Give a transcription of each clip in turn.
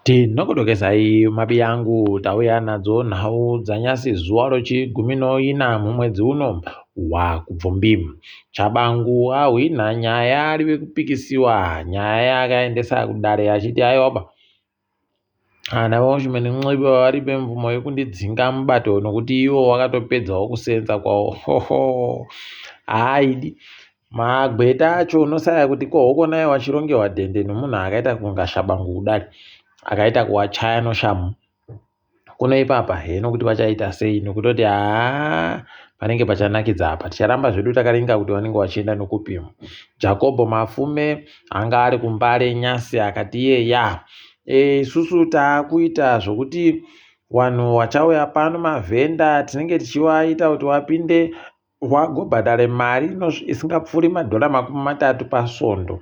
Tinokodokesai mabi yangu tauya nadzo nhau dzanyasi zuwa rochigumi noina mumwedzi uno waKubvumbi. Chabangu ahwina nyaya ariwe kupikisiwa nyaya yakaendesa kudare achiti aiwaba ana vaoshimene Nxibo varipe mvumo yekundidzinga mubato nokuti iwo wakatopedzawo kusenza kwawo hoho haidi magweta acho unosaya kuti kohoko naye wachirongewa dhende nemunhu akaita kunga Shabangu kudai akaita kuwachaya noshamu kuno ipapa heno kuti vachaita sei nokutoti panenge pachanakidza apa ticharamba zvedu takaringa kuti vanenge vachienda nokupima. Jacobo Mafume anga ari kumbare nyasi akati yeya isusu taakuita zvokuti vanhu vachauya pano mavhenda tinenge tichivaita kuti vapinde vagobhadhare mari isingapfuuri $30 pasvondo.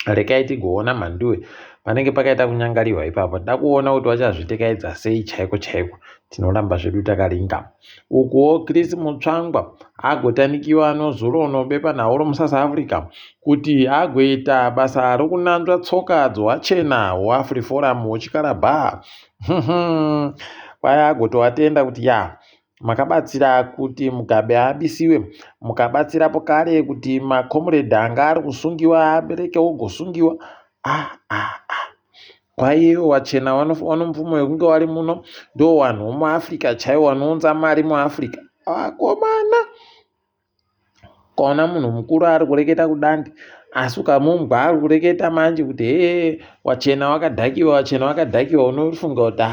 Rekai tigoona mhanduwe panenge pakaita kunyangariwa ipapo toda kuona kuti vachazvitekaidza sei chaiko chaiko. Tinoramba zvedu takaringa ukuwo Chris Mutsvangwa agotanikiwa anozoronobe panhau muSouth Africa kuti agoita basa rokunanzva tsoka dzowachena hweAfriforum hwechikarabha. Kwai agotovatenda kuti makabatsira kuti Mugabe abisiwe, mukabatsirapo kare kuti makomuredhi anga ari kusungiwa abereke ogosungiwa. Kwaiyo wachena vano mvumo yekunge vari muno ndo vanhu vomuAfrica chaivo vanounza mari muAfrica. Akomana kaona munhu mukuru ari kureketa kudandi asi ukamumbwa ari kureketa manje kuti wachena wakadhakiwa unofunga kuti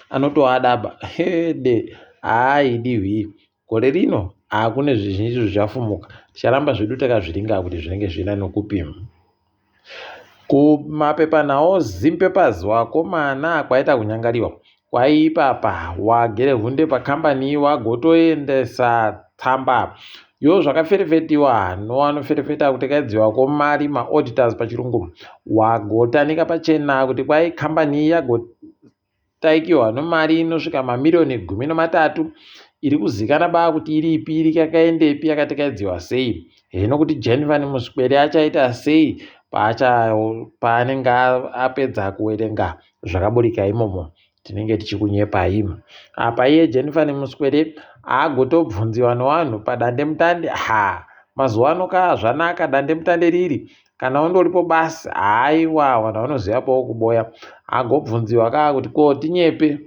anotoadaba hede haidiwi. Gore rino kune zvizhinji zvafumuka ticharamba zvedu takazviringa kuti zvinenge zvina nokupima. Kumapepanhau Zimpapers wakomana kwaita kunyangariwa kwaipapa wagere hunde pakambani wagotoendesa tsamba zvakaferefetiwa novanoferefeta kutekaidziwa kwomari maauditors pachirungu wagotanika pachena kuti kwai kambani yagotaikiwa nomari inosvika mamiliyoni 13 iri kuzikana kuti iripi iri yakaendepi yakatekaidziwa sei. Hino kuti Jennifer Muswere achaita sei paanenge apedza kuverenga zvakaburika imomo tinenge tichikunyepai. Apa iye Jennifer Muswere agotobvunziwa nevanhu padandemutande. Mazuva ano zvanaka dandemutande riri kana undoripo basi haiwa vanhu vanozivapowo kuboya. Agobvunziwa kuti ko tinyepe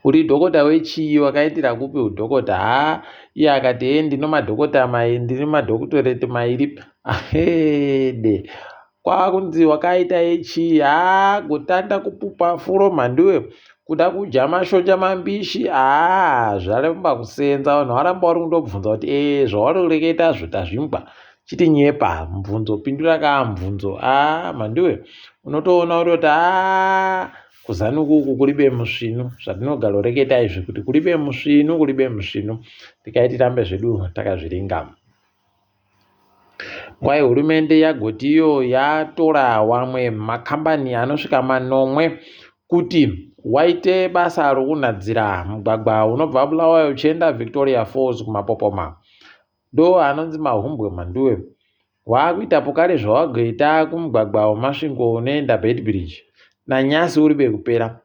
uri dhokota wechii wakaitira kupi udhokota. Iye akati ndine madhokotoreti mairi. Ahede kwakunzi wakaita yechii gotanda kupupa furo mhanduwe kuda kudya mashoja mambishi zvaramba kusenza vanhu varamba vari kundobvunza kuti zvavari kureketa zvotazvingwa chiti nyepa mubvunzo pindura mubvunzo mhanduwe unotoona kuti kuzanuku uku kuribe musvinu zvatinogara kureketa izvi kuti kuribe musvinu tikaiti tirambe zvedu takazviringa. Kwai hurumende yagoti iyo yatora wamwe makambani anosvika 9 kuti waite basa rokunadzira mugwagwa unobva Bulawayo uchienda Victoria Falls kumapopoma ndo anonzi mahumbwe mhanduwe. Wakuitapo kare zvawagoita kumugwagwa wemasvingo unoenda Beitbridge nanyasi uribe kupera.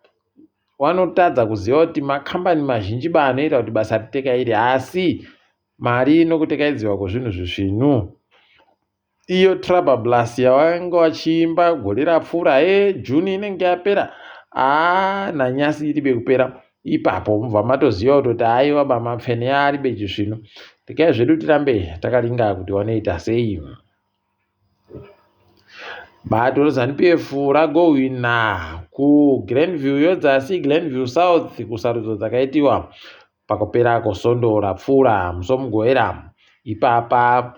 Vanotadza kuziva kuti makambani mazhinji anoita kuti basa ritekaire asi mari inokutekaidziwa kwezvinhu zvisvinu. Iyo Trouble Blast yavanga vachiimba gore rapfuura Juni inenge yapera nanyasi iribe kupera. Ipapo mubva matoziva kuti aiwa mapfene aribe chizvino. Tikai zvedu tirambe takaringa kuti vanoita sei. Bato reZANU-PF ragohwina kuGlenview yodzasi Glenview South kusarudzo dzakaitiwa pakupera kwesondo rapfuura musomugoera. Ipapa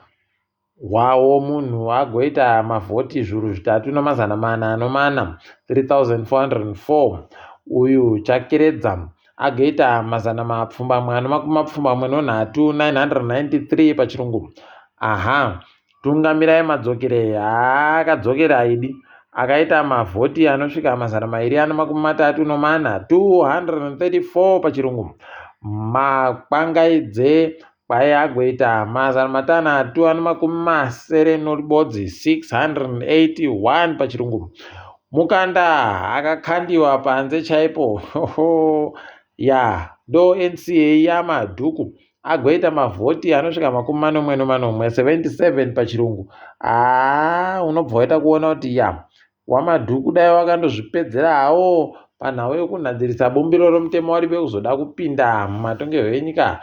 wawo munhu agoita mavhoti 3,404 3,404 uyu chakeredza agoita 993 pachirungu. Tungamirai madzokere akadzokera aidi akaita mavhoti anosvika 234 234 pachirungu. Makwangaidze kwai agoita 681 pachirungu. Mukanda akakandiwa panze chaipo ya ndo NCA yamadhuku agoita mavhoti anosvika 41 pachirungu. Unobva waita kuona kuti ya wamadhuku dai wakandozvipedzera hawo panhau yekunhadzirisa bumbiro romutemo wari wekuzoda kupinda mumatongerwo enyika.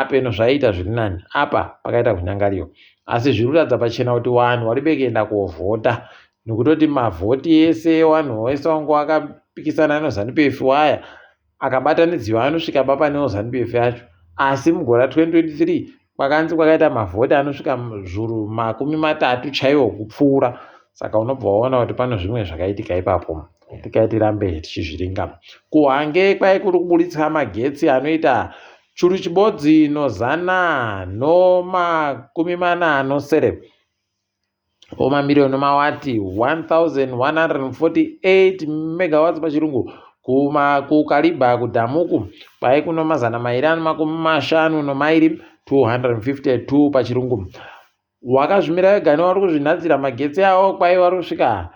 Peno zvaita zviri nani, apa pakaita kunyangariwa. Asi zviri kuratidza pachena kuti vanhu vari bekuenda kovhota, nekutoti mavhoti ese vanhu vese vangu vakapikisana neZANU-PF waya akabatanidziwa anosvika papanewo ZANU-PF yacho. Asi mugore 2023 kwakanzi kwakaita mavhoti anosvika zviuru 30 chaiwo kupfuura. Saka unobva waona kuti pano zvimwe zvakaitika ipapo. Tikatirambe tichizviringa. Kuhange kwai kuri kuburitsa magetsi anoita churu chibodzi nozana no40 omamiliyoni mawati 1148 megawatts pachirungu. Kukariba kudhamuku kwai kuno 252 252 pachirungu. Wakazvimira wega nevari kuzvinadzira magetsi avo kwai vari kusvika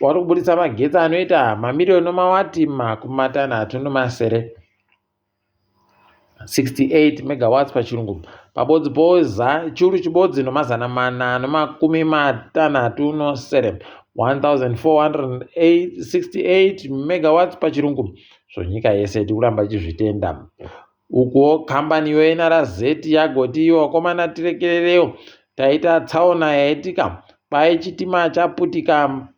wari kuburitsa magetsi anoita mamiliyoni mawati 368 megawatts pachirungu. Pabodzi poza churu chibodzi no 1468 megawatts pachirungu. Nyika yese tikuramba tichizvitenda. Ukuwo kambani yeNRZ yagoti wakomana tirekerereyo taita tsaona yaitika kwai chitima chaputika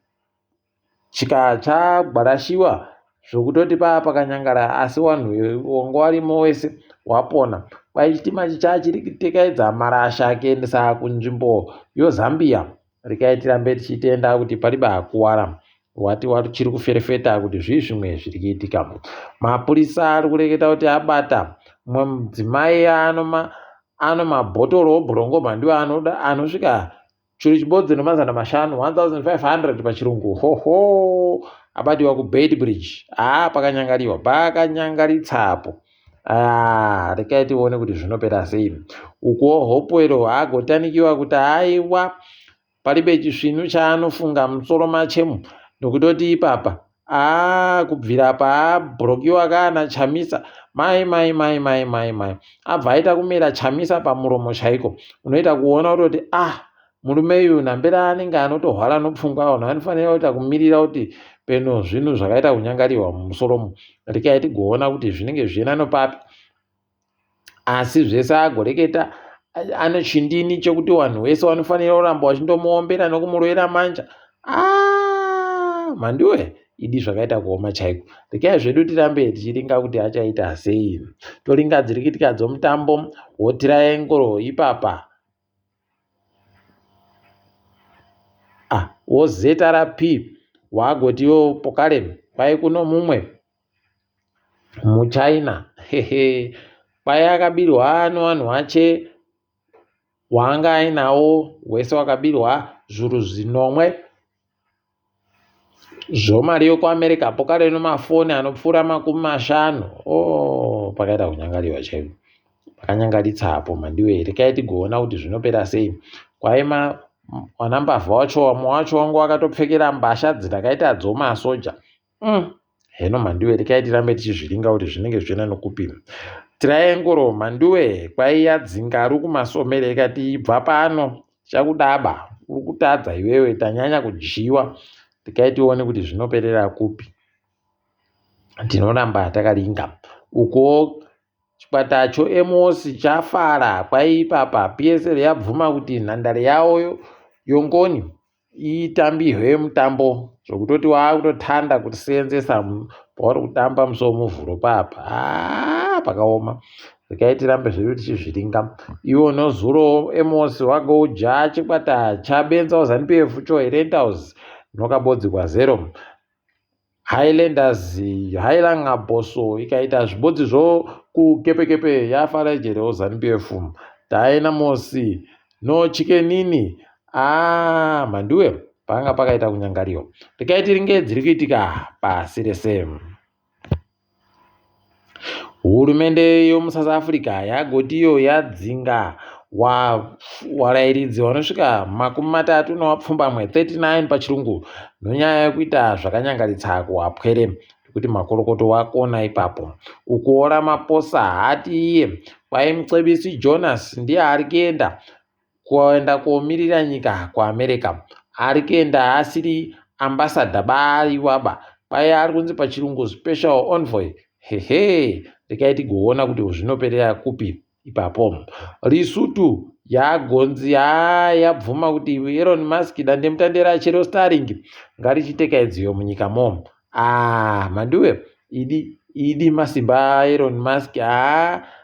chika chagwarashiwa zvokutoti pakanyangara, asi vanhu wanga warimo wese wapona. Kwai chitima chicha chiri kutekedza marasha kuendesa kunzvimbo yoZambia. Rikatirambe tichitenda kuti pari bakuwara wati chiri kuferefeta kuti zvimwe zviri kuitika. Mapurisa ari kureketa kuti abata mumwe mudzimai ano mabhotoro obhurongo mhandiwo anosvika churu chibodzi no500 1500 pachirungu. Abatiwa kuBeitbridge. Pakanyangariwa, pakanyangaritsapo. Rekai tione kuti zvinopera sei. Ukuwo Hopewell agotanikiwa kuti aiwa palibe chisvinu chaanofunga musoro machemu, nokutoti ipapa kubvira paabhurokiwa kana Chamisa mai abva aita kumera Chamisa pamuromo chaiko. Unoita kuona kuti murume uyu nambera anenge anotohwara nopfungwa, vanhu vanofanira kuita kumirira kuti peno zvinhu zvakaita kunyangariwa mumusoromo. Rekai tigoona kuti zvinenge zviena nopapi. Asi zvese agoreketa ane chindini chekuti vanhu vese vanofanira kuramba vachindomuombera nokumurovera manja. Mhandiwe idi zvakaita kuoma chaiko. Rekai zvedu tirambe tichiringa kuti achaita sei. Toringa dzirikitika dzomutambo wotirayengoro ipapa woZRP wagotiwo Pokarem kwai kuno mumwe muChina kwai akabirwa nevanhu vache waanga ainawo wese wakabirwa zviuru 9 zvomari yokuAmerica. Pokarem nemafoni anopfuura 50. Pakaita kunyangariwa chaiko, pakanyangaritsapo mhandiwe. Rekai tigoona kuti zvinopera sei. Kwai wanambavha wacho mumwe wacho wangu akatopfekera mbasha dzakaita dzomasoja. Heno mhandiwe, rekai tirambe tichizviringa kuti zvinenge zviena nokupi. Triangle mhandiwe kwai yadzinga kumasomero ikati ibva pano chakudaba uri kutadza iwewe, tanyanya kudyiwa. Rekai tione kuti zvinoperera kupi. Tinoramba takaringa. Uko chikwata choEMOS chafara kwai ipapa PSL yabvuma kuti nhandare yawo yongoni itambirwe mutambo zvokutoti wakutotanda kuseenzesa pauri kutamba musomuvhuro papa. Pakaoma. Rekai tirambe zvedu tichizviringa. Iwo nozuro EMOS wagouja chikwata chabenza ZANU-PF choHerentals nokabodzi kwa0. Highlanders Highlangaboso ikaita zvibodzi zvo kukepekepe yafarejerewo ZANU-PF. Dynamos no Chikenini. Mhandiwe panga pakaita kunyangariwa. Rekai tiringe dziri kuitika pasi rese. Hurumende yomuSouth Africa yagotiyo yadzinga varairidzi vanosvika 37 39 pachirungu nonyaya yekuita zvakanyangaritsa kuwapwere kuti makorokoto wakona ipapo. Uko Ramaphosa hati iye kwaimucebisi Jonas ndiye ari kuenda komirira nyika kuAmerica, ari kuenda asiri ambassador baiwaba, kwai ari kunzi pachirungu special envoy. Rikaiti goona kuti zvinoperera kupi ipapo. Lesotho yagonzi yabvuma kuti Elon Musk dandemutande rachero Starlink ngarichiteka idziyo munyika mo. Mandiwe idi masimba Elon Musk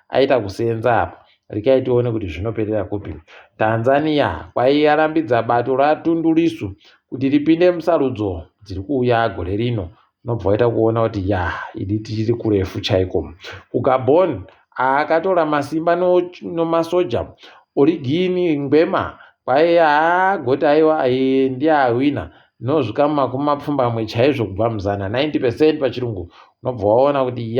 aita kusenza apa. Rikaitione kuti zvinoperera kupi. Tanzania kwai yarambidza bato raTundu Lissu kuti ripinde musarudzo dziri kuuya gore rino. Nobva waita kuona kuti idi tiri kurefu chaiko. Gabon akatora masimba nomasoja Origini Ngwema kwai goti aiwa ndiye awina nozvika 20 chaizvo kubva muzana 90% pachirungu. Nobva waona kuti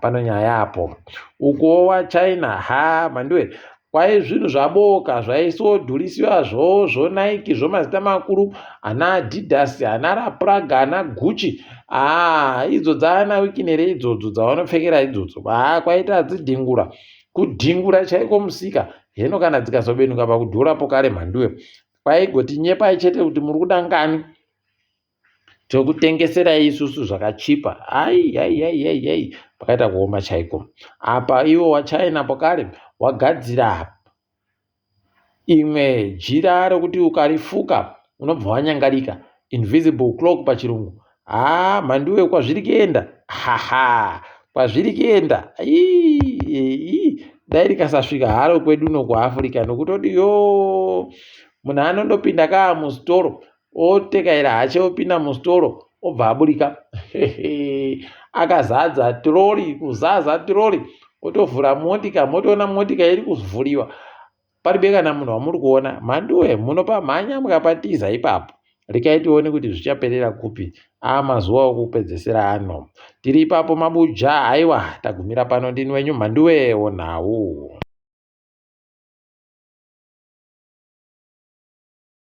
pano nyaya apo. Uko waChina mandiwe kwai zvinhu zvaboka zvaisodhurisiwa zvo Nike mazita makuru, ana Adidas, ana Rapraga, ana Gucci. Idzo dzaana wikinere idzodzo dzavanopfekera idzodzo. Kwaita dzidhingura, kudhingura chaiko musika. Hino kana dzikazobenuka pakudhurapo kare mandiwe kwaigoti nyepai chete kuti muri kuda ngani tokutengeserai isusu zvakachipa. Pakaita kuoma chaiko. Apa iwo waChina pokare wagadzira imwe jira rokuti ukarifuka unobva wanyangarika, invisible cloak pachirungu. Mandiwe kwazviri kuenda. Kwazviri kuenda. Dai rikasasvika haro kwedu uno kuAfrica nokutoti munhu anondopinda mustoro otekaira hache opinda mustoro obva aburika. Akazadza tirori, kuzaza tirori otovhura motika, motoona motika iri kuvhuriwa paribe kana munhu wamuri kuona. Mandiwe munopa mhanya mukapatiza ipapo. Rikaitione kuti zvichaperera kupi. Mazuva okupedzesera ano. Tiri ipapo mabuja. Tagumira pano ndini wenyu Mhandiwe Onhau.